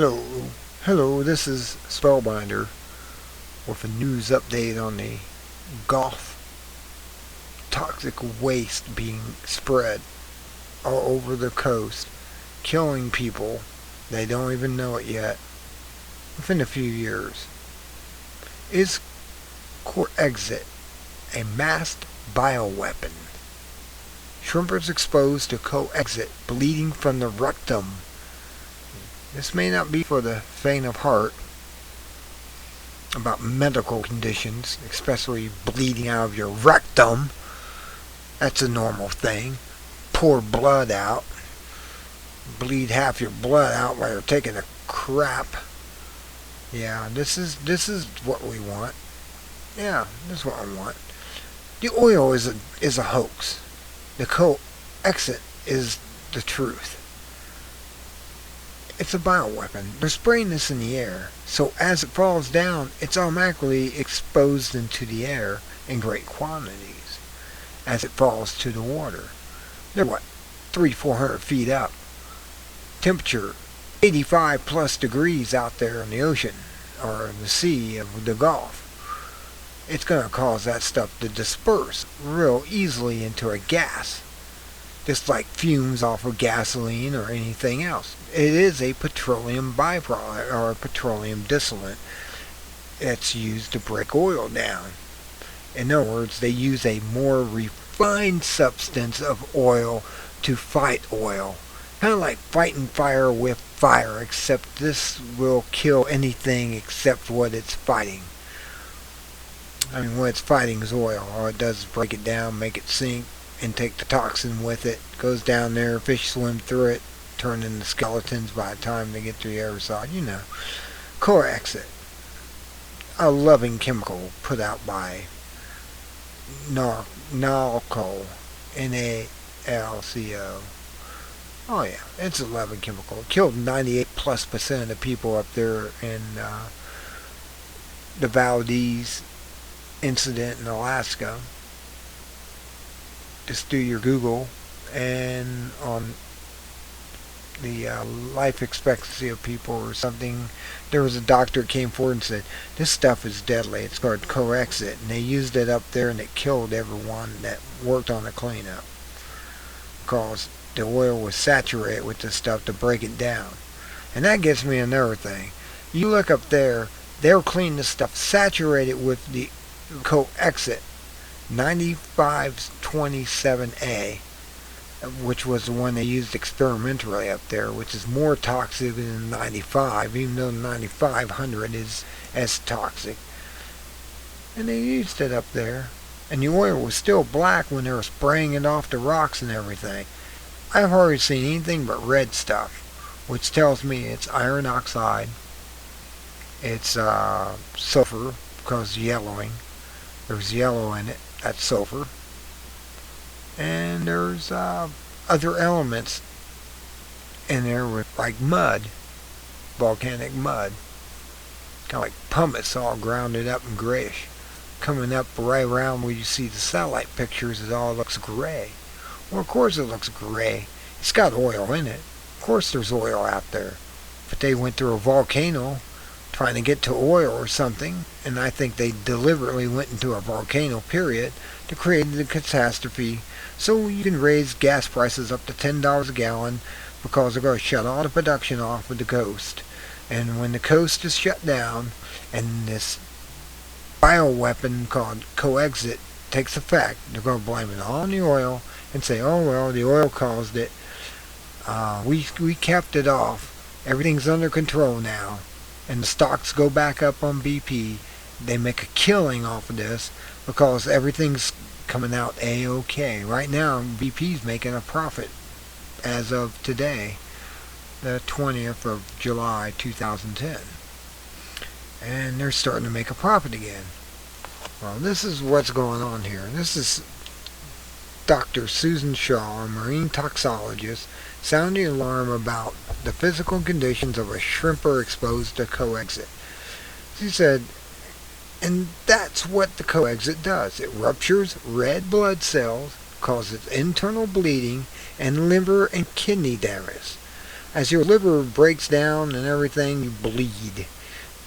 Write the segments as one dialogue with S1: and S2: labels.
S1: Hello, this is Spellbinder with a news update on the Gulf toxic waste being spread all over the coast, killing people. They don't even know it yet. Within a few years. Is Corexit a masked bioweapon? Shrimpers exposed to Corexit bleeding from the rectum. This may not be for the faint of heart about medical conditions, especially bleeding out of your rectum. That's a normal thing. Pour blood out. Bleed half your blood out while you're taking a crap. Yeah, this is what we want. Yeah, this is what I want. The oil is a hoax. The Corexit is the truth. It's a bioweapon. They're spraying this in the air, so as it falls down, it's automatically exposed into the air in great quantities as it falls to the water. They're 300-400 feet up. Temperature 85 plus degrees out there in the ocean or the sea of the Gulf. It's going to cause that stuff to disperse real easily into a gas, just like fumes off of gasoline or anything else. It is a petroleum byproduct or a petroleum distillate that's used to break oil down. In other words, they use a more refined substance of oil to fight oil. Kind of like fighting fire with fire, except this will kill anything except what it's fighting. I mean, what it's fighting is oil. All it does is break it down, make it sink, and take the toxin with it. Goes down there, fish swim through it, turn into skeletons by the time they get to the other side. You know. Corexit, a loving chemical put out by Nalco, Nalco. Oh yeah, it's a loving chemical. It killed 98+% of the people up there in the Valdez incident in Alaska. Just do your Google, and on the life expectancy of people or something, there was a doctor that came forward and said, this stuff is deadly. It's called Corexit, and they used it up there and it killed everyone that worked on the cleanup because the oil was saturated with this stuff to break it down. And that gets me another thing. You look up there, they'll clean this stuff saturated with the Corexit 9527A, which was the one they used experimentally up there, which is more toxic than 95, even though 9500 is as toxic. And they used it up there, and the oil was still black when they were spraying it off the rocks and everything. I've hardly seen anything but red stuff, which tells me it's iron oxide, it's sulfur, because yellowing. There's yellow in it. That's sulfur. And there's other elements in there with like mud, volcanic mud. Kind of like pumice all grounded up and grayish. Coming up right around where you see the satellite pictures, it all looks gray. Well, of course it looks gray. It's got oil in it. Of course there's oil out there. But they went through a volcano trying to get to oil or something, and I think they deliberately went into a volcano period to create the catastrophe so you can raise gas prices up to $10 a gallon because they're going to shut all the production off of the coast. And when the coast is shut down and this bioweapon called Corexit takes effect, they're going to blame it all on the oil and say, oh well, the oil caused it. We kept it off. Everything's under control now. And the stocks go back up on BP. They make a killing off of this because everything's coming out A-OK. Right now, BP's making a profit as of today, the 20th of July 2010. And they're starting to make a profit again. Well, this is what's going on here. This is Dr. Susan Shaw, a marine toxicologist, sounding alarm about the physical conditions of a shrimper exposed to Corexit. She said, and that's what the Corexit does. It ruptures red blood cells, causes internal bleeding, and liver and kidney damage. As your liver breaks down and everything, you bleed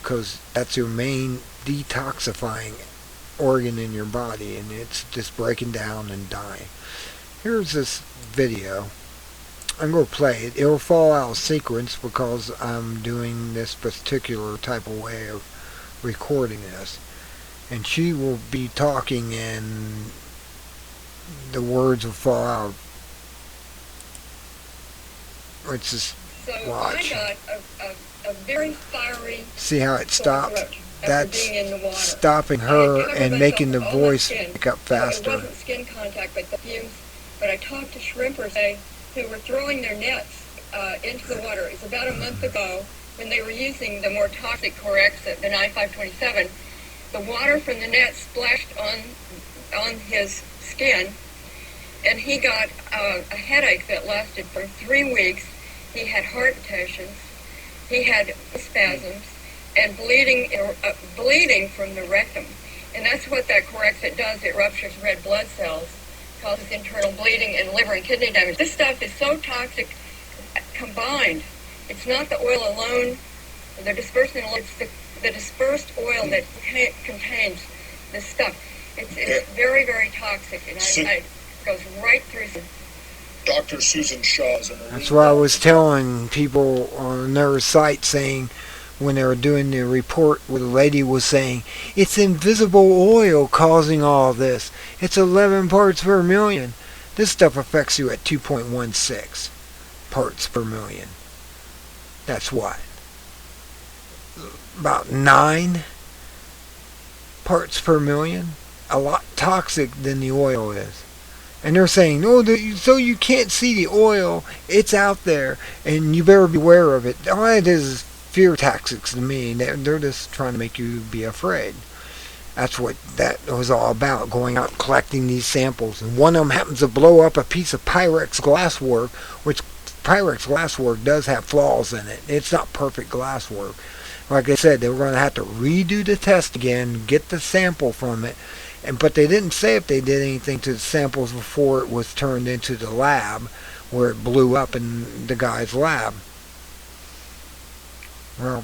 S1: because that's your main detoxifying organ in your body, and it's just breaking down and dying. Here's this video. I'm going to play it. It'll fall out of sequence because I'm doing this particular type of way of recording this. And she will be talking and the words will fall out. Let's just watch.
S2: So I got a very fiery...
S1: See how it stops? That's stopping her and making the voice pick up faster.
S2: So it wasn't skin contact, but the fumes. But I talked to shrimpers who were throwing their nets into the water. It was about a month ago when they were using the more toxic Corexit, the 9527. The water from the net splashed on his skin, and he got a headache that lasted for 3 weeks. He had heart palpitations. He had spasms and bleeding from the rectum. And that's what that Corexit does. It ruptures red blood cells, causes internal bleeding and liver and kidney damage. This stuff is so toxic combined. It's not the oil alone, the dispersant, it's the dispersed oil that contains this stuff. It's very, very toxic, and it goes right through.
S3: Dr. Susan Shaw's.
S1: That's what I was telling people on their site, saying when they were doing the report where the lady was saying, it's invisible oil causing all this. It's 11 parts per million. This stuff affects you at 2.16 parts per million. That's what? About 9 parts per million? A lot toxic than the oil is. And they're saying, oh, so you can't see the oil. It's out there, and you better be aware of it. All it is fear tactics to me. They're just trying to make you be afraid. That's what that was all about, going out and collecting these samples. And one of them happens to blow up a piece of Pyrex glasswork, which Pyrex glasswork does have flaws in it. It's not perfect glasswork. Like I said, they were going to have to redo the test again, get the sample from it. But they didn't say if they did anything to the samples before it was turned into the lab, where it blew up in the guy's lab. Well,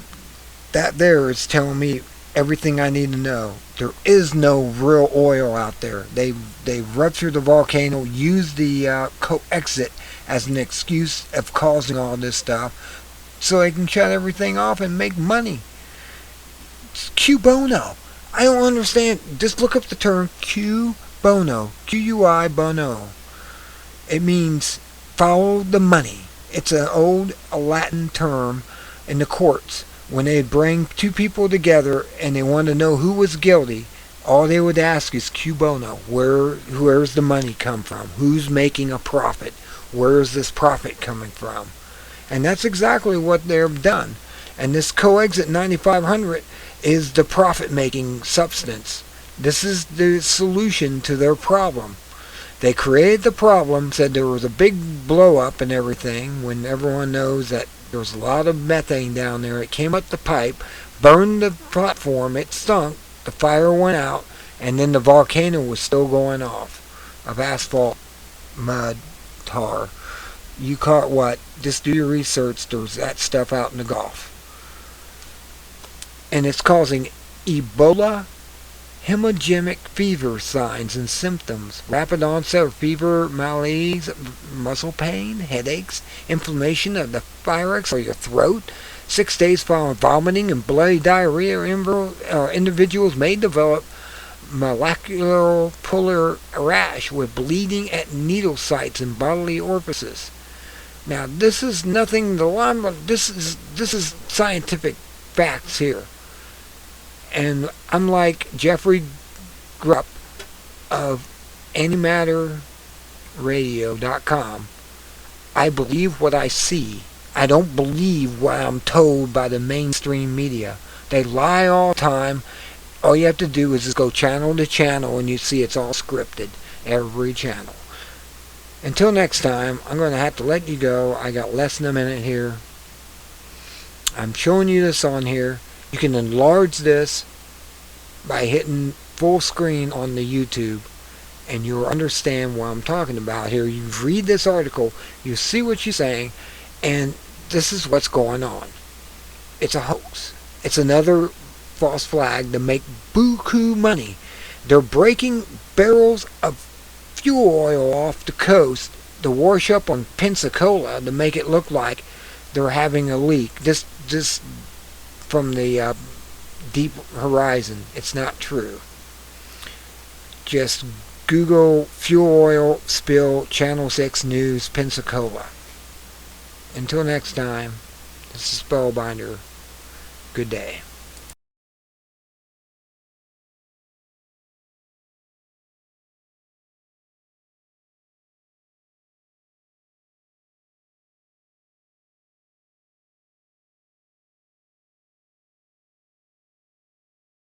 S1: that there is telling me everything I need to know. There is no real oil out there. They ruptured the volcano, used the Corexit as an excuse of causing all this stuff, so they can shut everything off and make money. It's Q bono. I don't understand. Just look up the term Q bono. Q-U-I bono. It means follow the money. It's an old Latin term in the courts. When they bring two people together and they want to know who was guilty, all they would ask is Q bono. Where's the money come from? Who's making a profit? Where is this profit coming from? And that's exactly what they've done. And this Corexit 9500 is the profit-making substance. This is the solution to their problem. They created the problem, said there was a big blow-up and everything, when everyone knows that there was a lot of methane down there. It came up the pipe, burned the platform, it stunk, the fire went out, and then the volcano was still going off of asphalt, mud, tar. You caught what? Just do your research. There was that stuff out in the Gulf. And it's causing Ebola, hemorrhagic fever signs and symptoms, rapid onset of fever, malaise, muscle pain, headaches, inflammation of the pharynx or your throat, 6 days following vomiting and bloody diarrhea. Individuals may develop molecular polar rash with bleeding at needle sites and bodily orifices. Now, this is nothing to lie about. This is scientific facts here. And unlike Jeffrey Grupp of antimatterradio.com, I believe what I see. I don't believe what I'm told by the mainstream media. They lie all the time. All you have to do is just go channel to channel and you see it's all scripted. Every channel. Until next time, I'm going to have to let you go. I got less than a minute here. I'm showing you this on here. You can enlarge this by hitting full screen on the YouTube, and you'll understand what I'm talking about here. You read this article, you see what you're saying, and this is what's going on. It's a hoax. It's another false flag to make buku money. They're breaking barrels of fuel oil off the coast to wash up on Pensacola to make it look like they're having a leak. This from the deep horizon. It's not true. Just Google fuel oil spill Channel 6 News Pensacola. Until next time, this is Spellbinder. Good day.